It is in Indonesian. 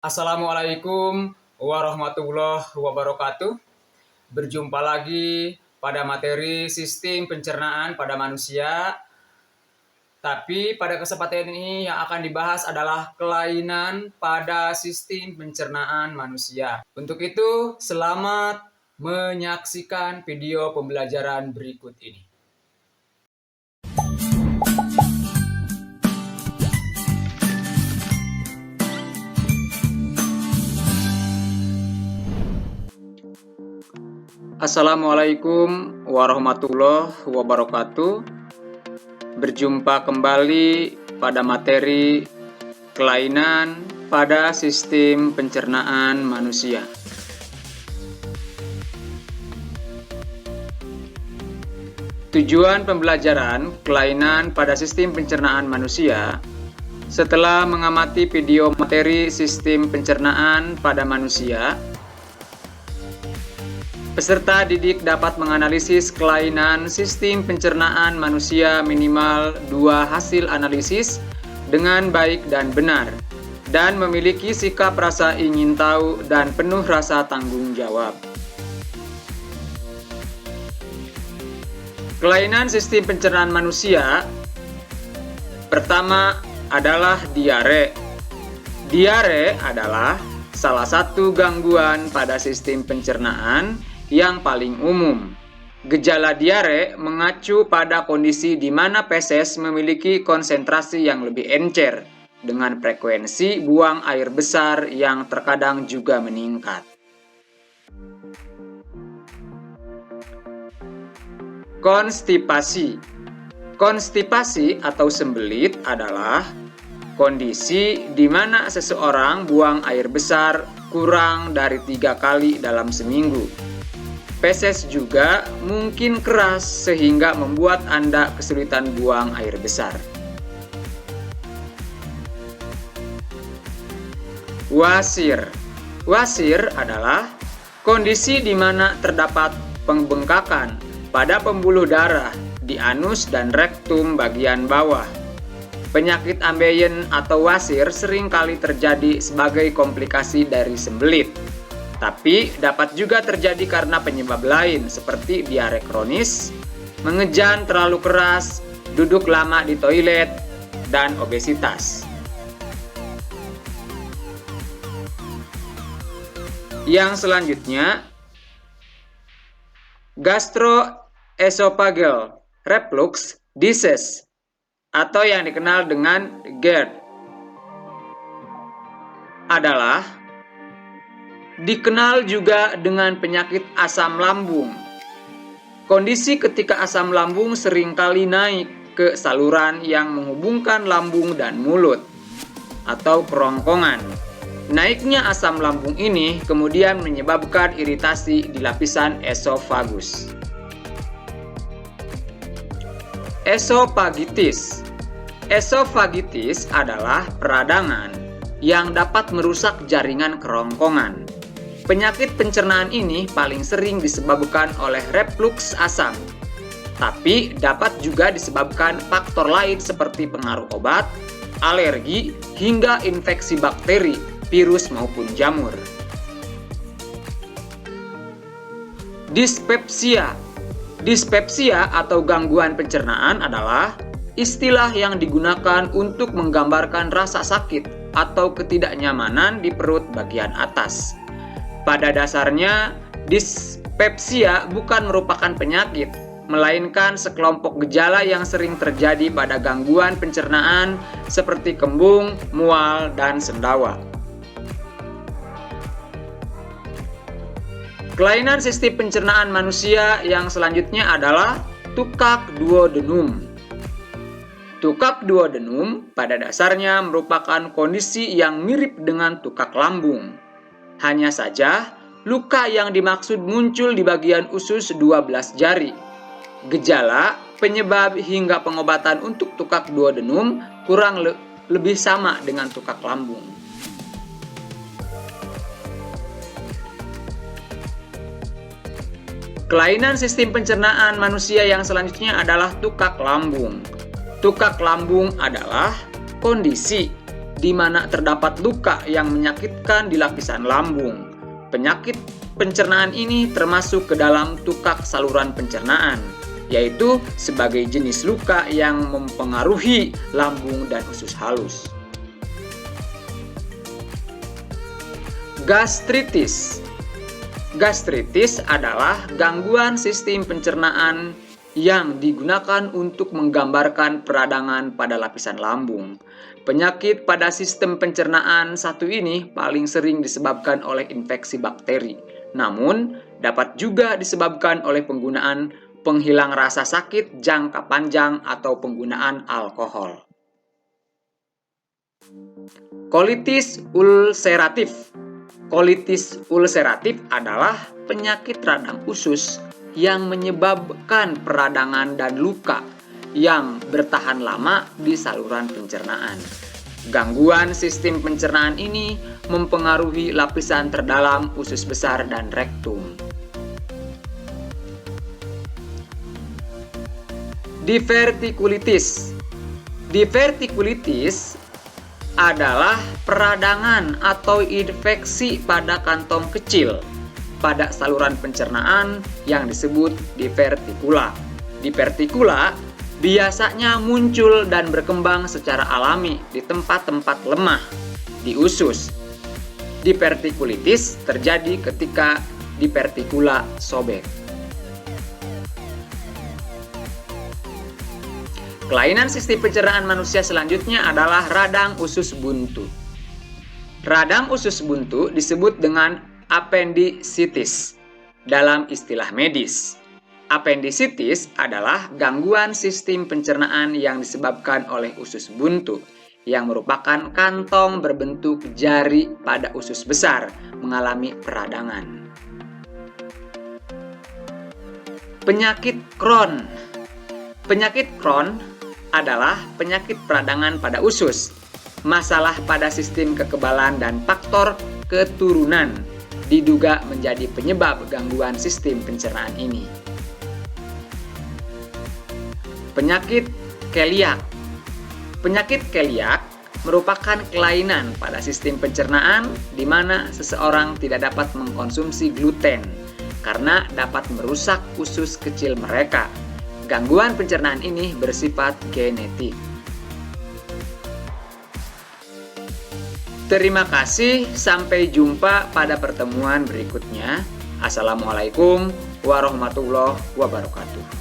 Assalamualaikum warahmatullahi wabarakatuh. Berjumpa lagi pada materi sistem pencernaan pada manusia. Tapi pada kesempatan ini yang akan dibahas adalah kelainan pada sistem pencernaan manusia. Untuk itu, selamat menyaksikan video pembelajaran berikut ini. Assalamualaikum warahmatullahi wabarakatuh. Berjumpa kembali pada materi kelainan pada sistem pencernaan manusia. Tujuan pembelajaran kelainan pada sistem pencernaan manusia. Setelah mengamati video materi sistem pencernaan pada manusia, peserta didik dapat menganalisis kelainan sistem pencernaan manusia minimal 2 hasil analisis dengan baik dan benar, dan memiliki sikap rasa ingin tahu dan penuh rasa tanggung jawab. Kelainan sistem pencernaan manusia pertama adalah diare. Diare adalah salah satu gangguan pada sistem pencernaan yang paling umum. Gejala diare mengacu pada kondisi di mana feses memiliki konsentrasi yang lebih encer, dengan frekuensi buang air besar yang terkadang juga meningkat. Konstipasi. Konstipasi atau sembelit adalah kondisi di mana seseorang buang air besar kurang dari 3 kali dalam seminggu. Feses juga mungkin keras sehingga membuat Anda kesulitan buang air besar. Wasir. Wasir adalah kondisi di mana terdapat pembengkakan pada pembuluh darah di anus dan rektum bagian bawah. Penyakit ambeien atau wasir seringkali terjadi sebagai komplikasi dari sembelit. Tapi dapat juga terjadi karena penyebab lain seperti diare kronis, mengejan terlalu keras, duduk lama di toilet, dan obesitas. Yang selanjutnya, gastroesophageal reflux disease atau yang dikenal dengan GERD adalah dikenal juga dengan penyakit asam lambung. Kondisi ketika asam lambung seringkali naik ke saluran yang menghubungkan lambung dan mulut atau kerongkongan. Naiknya asam lambung ini kemudian menyebabkan iritasi di lapisan esofagus. Esofagitis. Esofagitis adalah peradangan yang dapat merusak jaringan kerongkongan. Penyakit pencernaan ini paling sering disebabkan oleh reflux asam, tapi dapat juga disebabkan faktor lain seperti pengaruh obat, alergi, hingga infeksi bakteri, virus maupun jamur. Dispepsia. Dispepsia atau gangguan pencernaan adalah istilah yang digunakan untuk menggambarkan rasa sakit atau ketidaknyamanan di perut bagian atas. Pada dasarnya, dispepsia bukan merupakan penyakit, melainkan sekelompok gejala yang sering terjadi pada gangguan pencernaan seperti kembung, mual, dan sendawa. Kelainan sistem pencernaan manusia yang selanjutnya adalah tukak duodenum. Tukak duodenum pada dasarnya merupakan kondisi yang mirip dengan tukak lambung. Hanya saja, luka yang dimaksud muncul di bagian usus 12 jari. Gejala, penyebab hingga pengobatan untuk tukak duodenum kurang lebih sama dengan tukak lambung. Kelainan sistem pencernaan manusia yang selanjutnya adalah tukak lambung. Tukak lambung adalah kondisi di mana terdapat luka yang menyakitkan di lapisan lambung. Penyakit pencernaan ini termasuk ke dalam tukak saluran pencernaan, yaitu sebagai jenis luka yang mempengaruhi lambung dan usus halus. Gastritis. Gastritis adalah gangguan sistem pencernaan yang digunakan untuk menggambarkan peradangan pada lapisan lambung. Penyakit pada sistem pencernaan satu ini paling sering disebabkan oleh infeksi bakteri, namun dapat juga disebabkan oleh penggunaan penghilang rasa sakit jangka panjang atau penggunaan alkohol. Kolitis ulseratif. Kolitis ulseratif adalah penyakit radang usus yang menyebabkan peradangan dan luka yang bertahan lama di saluran pencernaan. Gangguan sistem pencernaan ini mempengaruhi lapisan terdalam usus besar dan rektum. Divertikulitis. Divertikulitis adalah peradangan atau infeksi pada kantong kecil pada saluran pencernaan yang disebut divertikula. Divertikula biasanya muncul dan berkembang secara alami di tempat-tempat lemah di usus. Divertikulitis terjadi ketika divertikula sobek. Kelainan sistem pencernaan manusia selanjutnya adalah radang usus buntu. Radang usus buntu disebut dengan appendicitis dalam istilah medis. Appendicitis adalah gangguan sistem pencernaan yang disebabkan oleh usus buntu, yang merupakan kantong berbentuk jari pada usus besar mengalami peradangan. Penyakit Crohn. Penyakit Crohn adalah penyakit peradangan pada usus, masalah pada sistem kekebalan dan faktor keturunan diduga menjadi penyebab gangguan sistem pencernaan ini. Penyakit keliak. Penyakit keliak merupakan kelainan pada sistem pencernaan di mana seseorang tidak dapat mengkonsumsi gluten karena dapat merusak usus kecil mereka. Gangguan pencernaan ini bersifat genetik. Terima kasih, sampai jumpa pada pertemuan berikutnya. Assalamualaikum warahmatullahi wabarakatuh.